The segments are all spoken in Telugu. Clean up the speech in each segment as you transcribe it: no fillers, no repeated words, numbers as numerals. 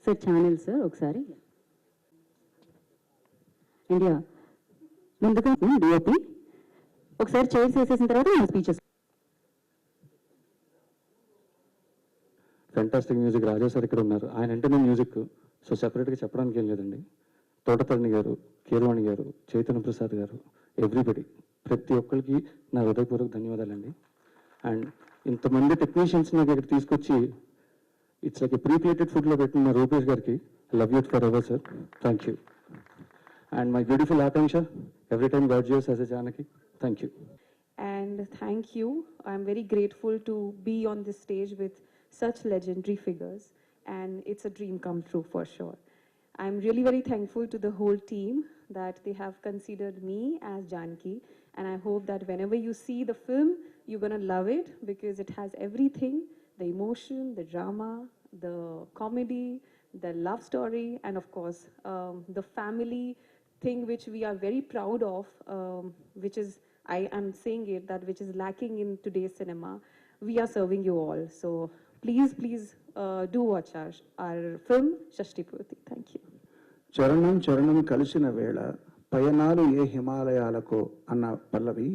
సార్ ఛానల్ సార్ ఒకసారి ఇండియా ముందుగా డిఓపి ఒకసారి చైర్స్ వేసేసిన తర్వాత నా స్పీచెస్. ఫెంటాస్టిక్ మ్యూజిక్ రాజా సార్ ఇక్కడ ఉన్నారు. ఆయన అంటేనే మ్యూజిక్, సో సెపరేట్గా చెప్పడానికి ఏం లేదండి. తోటపల్లి గారు, కీరవాణి గారు, చైతన్య ప్రసాద్ గారు, ఎవ్రీబడి, ప్రతి ఒక్కరికి నా హృదయపూర్వక ధన్యవాదాలండి. అండ్ ఇంతమంది టెక్నీషియన్స్ నాకు ఇక్కడ తీసుకొచ్చి ఇట్స్ లైక్ ప్రీ ప్లేటెడ్ ఫుడ్లో పెట్టిన మా రూపేష్ గారికి love you for ever sir, thank you. And my beautiful Akansha, every time God gives as a Janaki, thank you. And thank you. I'm very grateful to be on this stage with such legendary figures, and it's a dream come true for sure. I'm really very thankful to the whole team that they have considered me as Janki, and I hope that whenever you see the film, you're gonna love it because it has everything: the emotion, the drama, the comedy, the love story, and of course, the family thing which we are very proud of, which is, I am saying it, that which is lacking in today's cinema. We are serving you all. So please do watch our film, Shashti Purti. Thank you. చరణం చరణం కలిసిన వేళ పయనాలు ఏ హిమాలయాలకో అన్న పల్లవి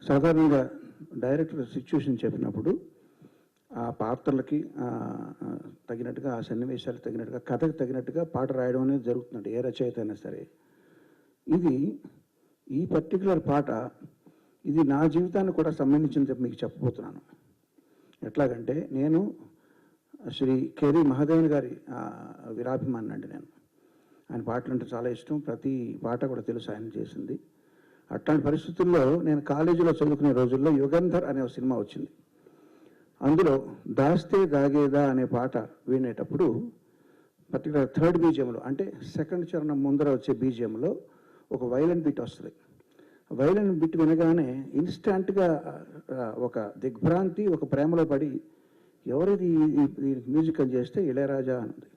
సాధారణంగా డైరెక్టర్ సిచ్యువేషన్ చెప్పినప్పుడు ఆ పాత్రలకి తగినట్టుగా, ఆ సన్నివేశాలకు తగినట్టుగా, కథకు తగినట్టుగా పాట రాయడం అనేది జరుగుతుందండి, ఏ రచయిత అయినా సరే. ఇది ఈ పర్టికులర్ పాట ఇది నా జీవితానికి కూడా సంబంధించింది మీకు చెప్పబోతున్నాను. ఎట్లాగంటే నేను శ్రీ కేరీ మహాదేవన్ గారి వీరాభిమాని అండి. నేను ఆయన పాటలు అంటే చాలా ఇష్టం, ప్రతి పాట కూడా తెలుసు ఆయన చేసింది. అట్లాంటి పరిస్థితుల్లో నేను కాలేజీలో చదువుకునే రోజుల్లో యుగంధర్ అనే ఒక సినిమా వచ్చింది. అందులో దాస్తే దాగేదా అనే పాట వినేటప్పుడు పర్టికులర్ థర్డ్ బీజియంలో, అంటే సెకండ్ చరణం ముందర వచ్చే బీజియంలో ఒక వైలెన్ బిట్ వస్తుంది. వైలెన్ బిట్ వినగానే ఇన్స్టాంట్గా ఒక దిగ్భ్రాంతి, ఒక ప్రేమలో పడి ఎవరిది ఈ మ్యూజిక్ అని చేస్తే ఇళయరాజా అన్నది.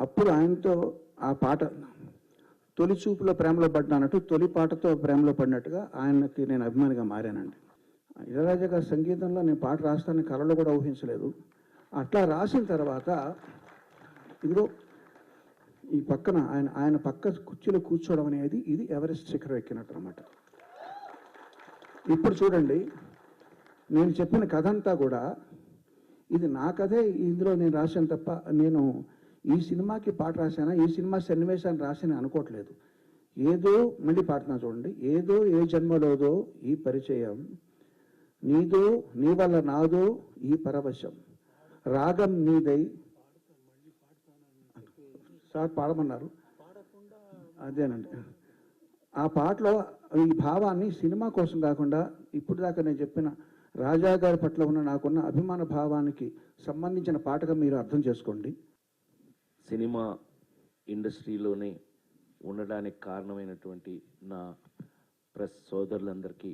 అప్పుడు ఆయనతో ఆ పాట తొలి చూపులో ప్రేమలో పడినట్టు, తొలి పాటతో ప్రేమలో పడినట్టుగా ఆయనకి నేను అభిమానిగా మారానండి. ఇళయరాజా గారి సంగీతంలో నేను పాట రాస్తానని కలలో కూడా ఊహించలేదు. అట్లా రాసిన తర్వాత ఇదిగో ఈ పక్కన ఆయన పక్క కుర్చీలో కూర్చోవడం అనేది ఇది ఎవరెస్ట్ శిఖరం ఎక్కినట్టు అనమాట. ఇప్పుడు చూడండి, నేను చెప్పిన కథ అంతా కూడా ఇది నా కథే, ఇందులో నేను రాశాను తప్ప నేను ఈ సినిమాకి పాట రాశానా, ఈ సినిమా సన్నివేశాన్ని రాశాను అనుకోవట్లేదు. ఏదో మళ్ళీ పాడుతున్నా చూడండి. ఏదో ఏ జన్మలోదో ఈ పరిచయం, నీదో నీ వల్ల నాదో ఈ పరవశం, రాగం నీదై సార్ పాడమన్నారు, అదేనండి. ఆ పాటలో ఈ భావాన్ని సినిమా కోసం కాకుండా ఇప్పుడు దాకా నేను చెప్పిన రాజా గారి పట్ల ఉన్న నాకున్న అభిమాన భావానికి సంబంధించిన పాటగా మీరు అర్థం చేసుకోండి. సినిమా ఇండస్ట్రీలోనే ఉండడానికి కారణమైనటువంటి నా ప్రెస్ సోదరులందరికీ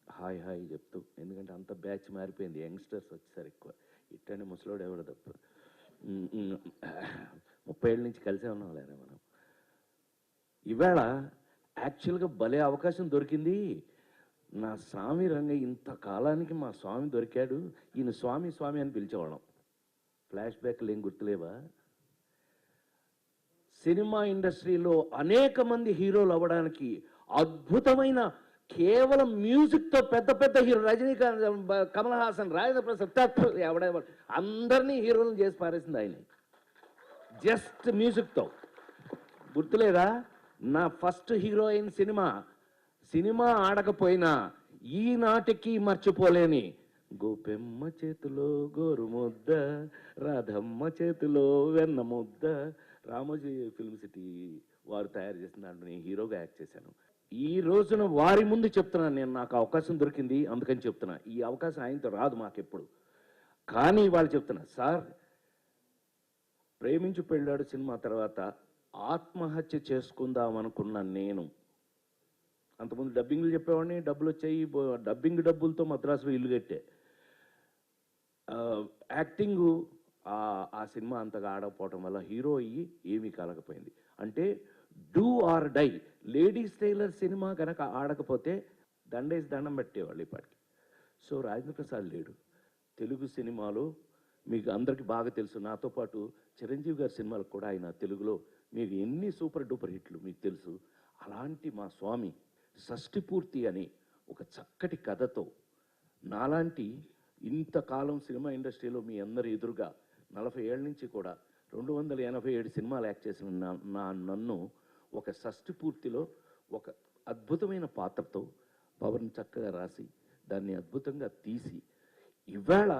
హాయ్ హాయ్ చెప్తూ, ఎందుకంటే అంత బ్యాచ్ మారిపోయింది, యంగ్స్టర్స్ వచ్చేసారు ఎక్కువ. ఇట్టని ముసలోడు ఎవరు తప్ప 30 ఏళ్ళ నుంచి కలిసే ఉన్నాం లేరా మనం. ఇవాళ యాక్చువల్గా భలే అవకాశం దొరికింది. నా స్వామి రంగయ్య ఇంతకాలానికి మా స్వామి దొరికాడు. ఈయన స్వామి స్వామి అని పిలిచేవాళ్ళం. ఫ్లాష్ బ్యాక్లు ఏం గుర్తులేవా? సినిమా ఇండస్ట్రీలో అనేక మంది హీరోలు అవ్వడానికి అద్భుతమైన, కేవలం మ్యూజిక్తో పెద్ద పెద్ద హీరో రజనీకాంత్, కమల్ హాసన్, రాజేంద్ర ప్రసాద్, ఎవడెవరు అందరినీ హీరోలను చేసి పారేసింది ఆయన, జస్ట్ మ్యూజిక్తో. గుర్తులేదా? నా ఫస్ట్ హీరోయిన్ సినిమా ఆడకపోయినా ఈనాటికి మర్చిపోలేని గోపెమ్మ చేతిలో గోరు ముద్ద, రాధమ్మ చేతిలో వెన్న ముద్ద, రామోజీ ఫిల్మ్ సిటీ వారు తయారు చేసిన దాంట్లో నేను హీరోగా యాక్ట్ చేశాను. ఈ రోజున వారి ముందు చెప్తున్నాను నేను, నాకు అవకాశం దొరికింది అందుకని చెప్తున్నా. ఈ అవకాశం ఆయనతో రాదు మాకెప్పుడు, కానీ వాళ్ళు చెప్తున్నా, సార్ ప్రేమించి పెళ్ళాడు సినిమా తర్వాత ఆత్మహత్య చేసుకుందాం అనుకున్నా నేను. అంతకుముందు డబ్బింగ్లు చెప్పేవాడిని, డబ్బులు వచ్చాయి, డబ్బింగ్ డబ్బులతో మద్రాసులో ఇల్లు కట్టే. యాక్టింగు ఆ సినిమా అంతగా ఆడకపోవటం వల్ల హీరో అయ్యి ఏమీ కలగపోయింది. అంటే do or die. Ladies Tailor cinema కనుక ఆడకపోతే దండేసి దండం పెట్టేవాళ్ళు ఇప్పటికి. సో రాజేంద్ర ప్రసాద్ లేడు. తెలుగు సినిమాలో మీకు అందరికీ బాగా తెలుసు, నాతో పాటు చిరంజీవి గారి సినిమాలకు కూడా ఆయన తెలుగులో మీకు ఎన్ని సూపర్ డూపర్ హిట్లు మీకు తెలుసు. అలాంటి మా స్వామి షష్ఠిపూర్తి అని ఒక చక్కటి కథతో నాలాంటి ఇంతకాలం సినిమా ఇండస్ట్రీలో మీ అందరి ఎదురుగా 40 ఏళ్ళ నుంచి కూడా 287 సినిమాలు యాక్ట్ చేసిన నన్ను ఒక షష్ఠిపూర్తిలో ఒక అద్భుతమైన పాత్రతో పవర్ని చక్కగా రాసి దాన్ని అద్భుతంగా తీసి ఇవాళ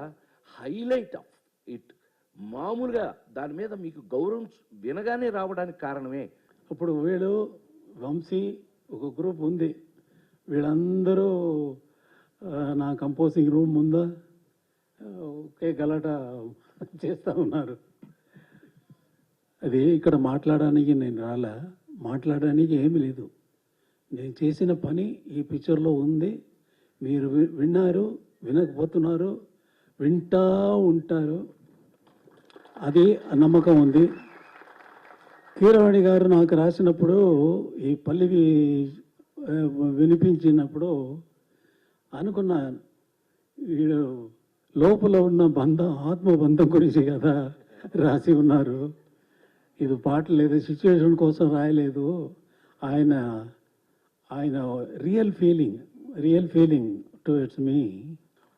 హైలైట్ ఆఫ్ ఇట్ మామూలుగా దాని మీద మీకు గౌరవం వినగానే రావడానికి కారణమే. ఇప్పుడు వీడు వంశీ ఒక గ్రూప్ ఉంది, వీళ్ళందరూ నా కంపోజింగ్ రూమ్ ముందా ఒకే గలాట చేస్తూ ఉన్నారు. అది ఇక్కడ మాట్లాడడానికి నేను రాలా, మాట్లాడడానికి ఏమీ లేదు. నేను చేసిన పని ఈ పిక్చర్లో ఉంది. మీరు విన్నారు, వినకపోతున్నారు, వింటా ఉంటారు, అది నమ్మకం ఉంది. కీరవాణి గారు నాకు రాసినప్పుడు ఈ పల్లవి వినిపించినప్పుడు అనుకున్నాను, వీడు లోపల ఉన్న బంధం, ఆత్మబంధం గురించి కదా రాసి ఉన్నారు. ఇది పాట లేదు, సిచ్యువేషన్ కోసం రాయలేదు. ఆయన ఆయన రియల్ ఫీలింగ్ టువర్డ్స్ మీ.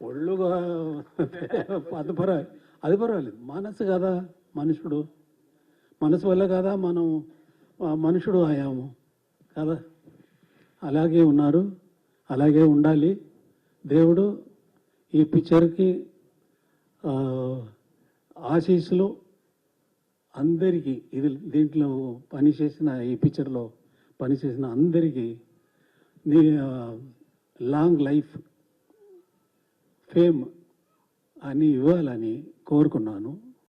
ఒళ్ళుగా అది పర్వాలేదు. మనసు కదా మనుషుడు, మనసు వల్ల కదా మనం మనుషుడు అయ్యాము కదా. అలాగే ఉన్నారు, అలాగే ఉండాలి. దేవుడు ఈ పిక్చర్కి ఆశీస్సులు అందరికీ, ఇది దీంట్లో పనిచేసిన, ఈ పిక్చర్లో పనిచేసిన అందరికీ లాంగ్ లైఫ్, ఫేమ్ అని ఇవ్వాలని కోరుకున్నాను.